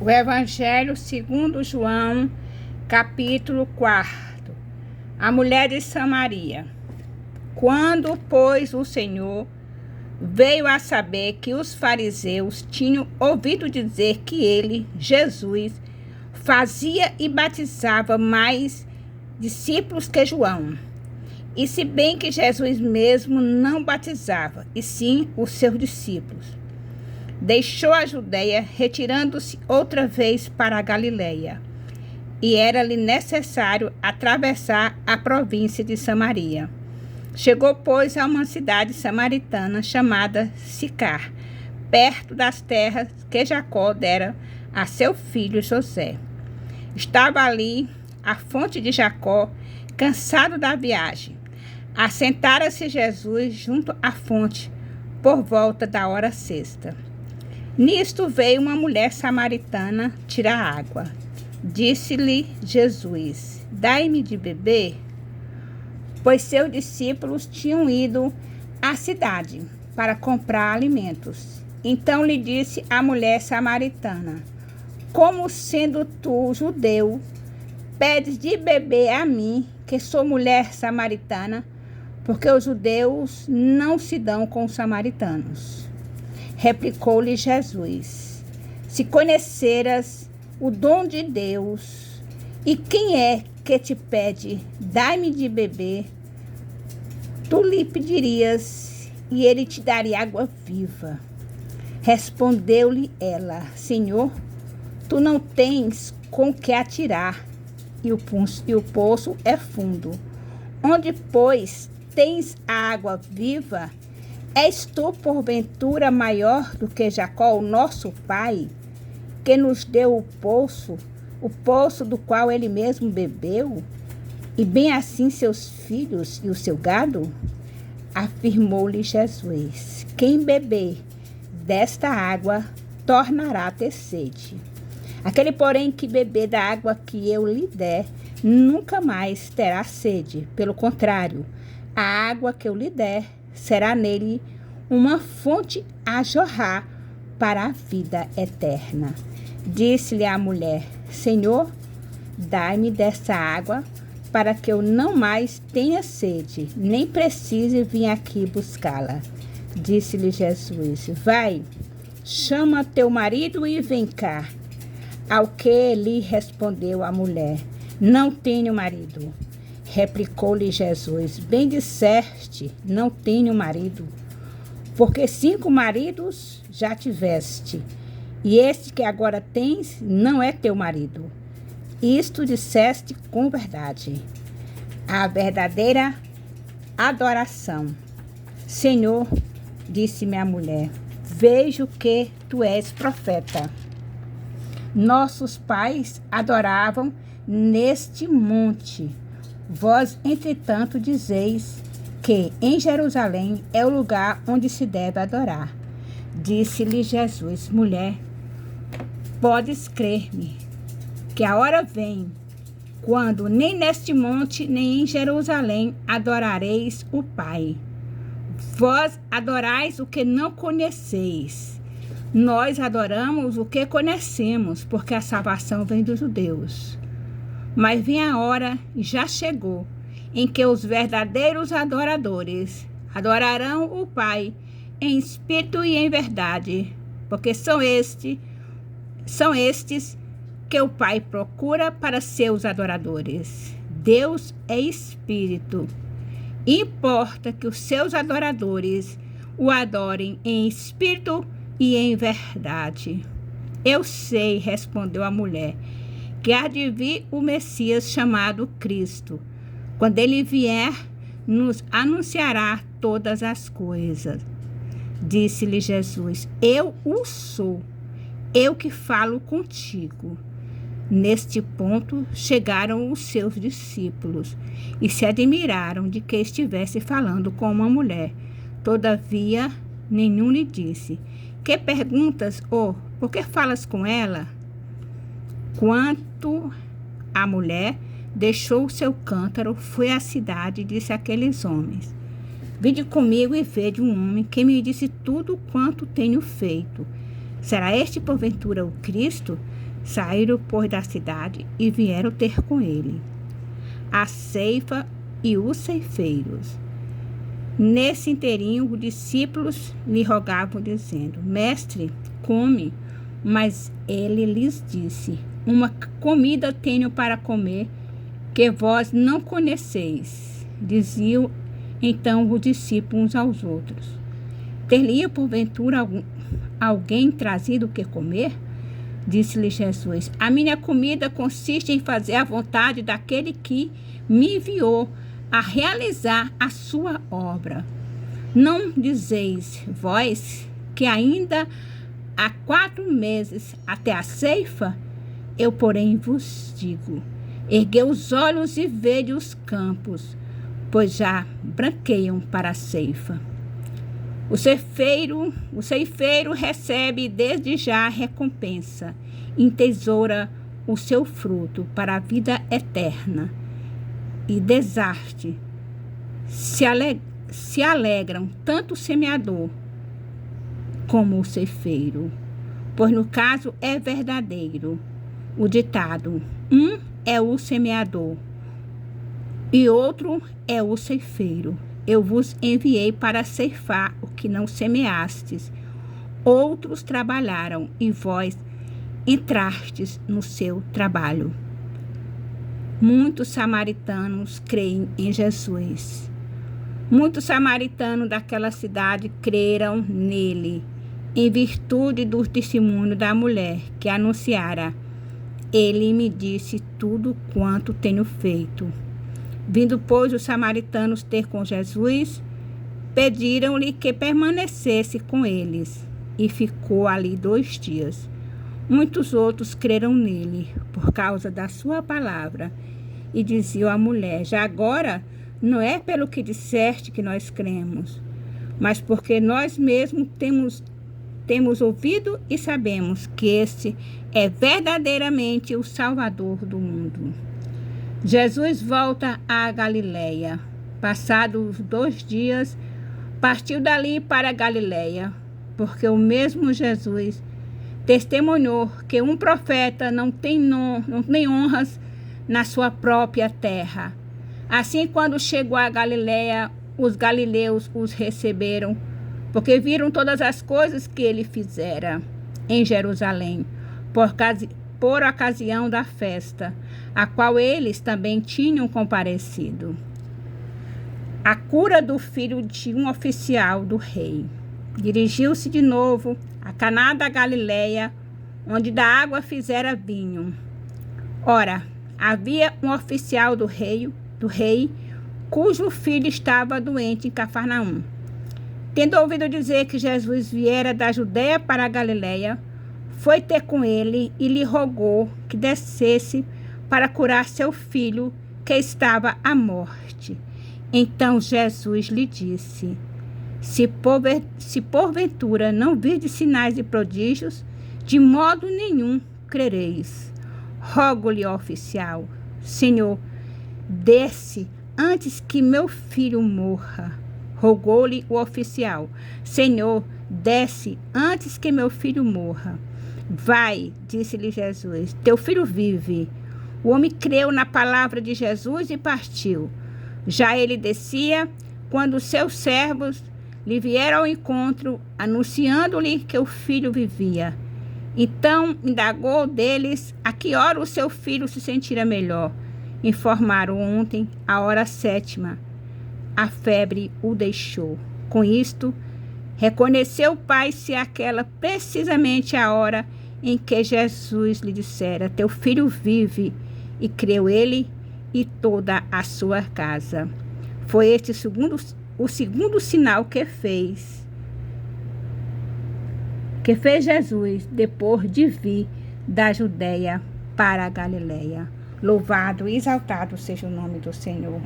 O Evangelho segundo João, capítulo 4. A mulher de Samaria. Quando, pois, o Senhor veio a saber que os fariseus tinham ouvido dizer que ele, Jesus, fazia e batizava mais discípulos que João, e se bem que Jesus mesmo não batizava, e sim os seus discípulos, deixou a Judeia, retirando-se outra vez para a Galileia. E era-lhe necessário atravessar a província de Samaria. Chegou, pois, a uma cidade samaritana chamada Sicar, perto das terras que Jacó dera a seu filho José. Estava ali a fonte de Jacó, cansado da viagem. Assentara-se Jesus junto à fonte, por volta da hora sexta. Nisto veio uma mulher samaritana tirar água. Disse-lhe Jesus: dai-me de beber, pois seus discípulos tinham ido à cidade para comprar alimentos. Então lhe disse a mulher samaritana: como sendo tu judeu, pedes de beber a mim, que sou mulher samaritana? Porque os judeus não se dão com os samaritanos. Replicou-lhe Jesus: se conheceras o dom de Deus, e quem é que te pede, dai-me de beber, tu lhe pedirias, e ele te daria água viva. Respondeu-lhe ela: Senhor, tu não tens com que atirar, e o poço é fundo. Onde, pois, tens a água viva? És tu, porventura, maior do que Jacó, o nosso pai, que nos deu o poço do qual ele mesmo bebeu, e bem assim seus filhos e o seu gado? Afirmou-lhe Jesus: quem beber desta água tornará a ter sede. Aquele, porém, que beber da água que eu lhe der, nunca mais terá sede. Pelo contrário, a água que eu lhe der será nele uma fonte a jorrar para a vida eterna. Disse-lhe a mulher: Senhor, dai-me dessa água, para que eu não mais tenha sede, nem precise vir aqui buscá-la. Disse-lhe Jesus: vai, chama teu marido e vem cá. Ao que lhe respondeu a mulher: não tenho marido. Replicou-lhe Jesus: bem disseste, não tenho marido, porque 5 maridos já tiveste, e este que agora tens não é teu marido. Isto disseste com verdade. A verdadeira adoração. Senhor, disse-me a mulher, vejo que tu és profeta. Nossos pais adoravam neste monte. Vós, entretanto, dizeis que em Jerusalém é o lugar onde se deve adorar. Disse-lhe Jesus: mulher, podes crer-me, que a hora vem, quando nem neste monte, nem em Jerusalém adorareis o Pai. Vós adorais o que não conheceis. Nós adoramos o que conhecemos, porque a salvação vem dos judeus. Mas vem a hora, e já chegou, em que os verdadeiros adoradores adorarão o Pai em espírito e em verdade, porque são estes que o Pai procura para seus adoradores. Deus é espírito. Importa que os seus adoradores o adorem em espírito e em verdade. Eu sei, respondeu a mulher, que há de vir o Messias chamado Cristo. Quando ele vier, nos anunciará todas as coisas. Disse-lhe Jesus: eu o sou, eu que falo contigo. Neste ponto chegaram os seus discípulos e se admiraram de que estivesse falando com uma mulher. Todavia, nenhum lhe disse: que perguntas, ou por que falas com ela? Quanto a mulher, deixou o seu cântaro, foi à cidade e disse àqueles homens: vinde comigo e vede um homem que me disse tudo quanto tenho feito. Será este porventura o Cristo? saíram, pois, da cidade e vieram ter com ele a ceifa e os ceifeiros. Nesse inteirinho, os discípulos lhe rogavam, dizendo: Mestre, come. Mas ele lhes disse: Uma comida tenho para comer, que vós não conheceis. Diziam então os discípulos uns aos outros: Ter-lhe porventura alguém trazido o que comer? Disse-lhe Jesus: A minha comida consiste em fazer a vontade daquele que me enviou a realizar a sua obra. Não dizeis vós que ainda há 4 meses até a ceifa? Eu, porém, vos digo: erguei os olhos e vede os campos, pois já branqueiam para a ceifa. O ceifeiro recebe desde já a recompensa, entesoura o seu fruto para a vida eterna. E desastre se alegram tanto o semeador como o ceifeiro, pois no caso é verdadeiro o ditado: um é o semeador e outro é o ceifeiro. Eu vos enviei para ceifar o que não semeastes. Outros trabalharam e vós entrastes no seu trabalho. Muitos samaritanos creem em Jesus. Muitos samaritanos daquela cidade creram nele, em virtude do testemunho da mulher que anunciara: Ele me disse tudo quanto tenho feito. Vindo, pois, os samaritanos ter com Jesus, pediram-lhe que permanecesse com eles, e ficou ali 2 dias. Muitos outros creram nele, por causa da sua palavra, e diziam à mulher: Já agora não é pelo que disseste que nós cremos, mas porque nós mesmos temos ouvido e sabemos que este é verdadeiramente o Salvador do mundo. Jesus volta à Galileia. Passados 2 dias, partiu dali para a Galileia, porque o mesmo Jesus testemunhou que um profeta não tem honras na sua própria terra. Assim, quando chegou à Galileia, os galileus os receberam, porque viram todas as coisas que ele fizera em Jerusalém, por ocasião da festa, a qual eles também tinham comparecido. A cura do filho de um oficial do rei. Dirigiu-se de novo a Caná da Galileia, onde da água fizera vinho. Ora, havia um oficial do rei, cujo filho estava doente em Cafarnaum. Tendo ouvido dizer que Jesus viera da Judeia para a Galileia, foi ter com ele e lhe rogou que descesse para curar seu filho, que estava à morte. Então Jesus lhe disse: Se porventura não virdes sinais e prodígios, de modo nenhum crereis. Rogo-lhe, oficial: Senhor, desce antes que meu filho morra. Rogou-lhe o oficial: Senhor, desce antes que meu filho morra. Vai, disse-lhe Jesus, teu filho vive. O homem creu na palavra de Jesus e partiu. Já ele descia, quando os seus servos lhe vieram ao encontro, anunciando-lhe que o filho vivia. Então indagou deles a que hora o seu filho se sentira melhor. Informaram ontem, à hora 7ª. A febre o deixou. Com isto, reconheceu o pai se aquela precisamente a hora em que Jesus lhe dissera: Teu filho vive. E creu ele e toda a sua casa. Foi este o segundo sinal que fez Jesus depois de vir da Judeia para a Galileia. Louvado e exaltado seja o nome do Senhor.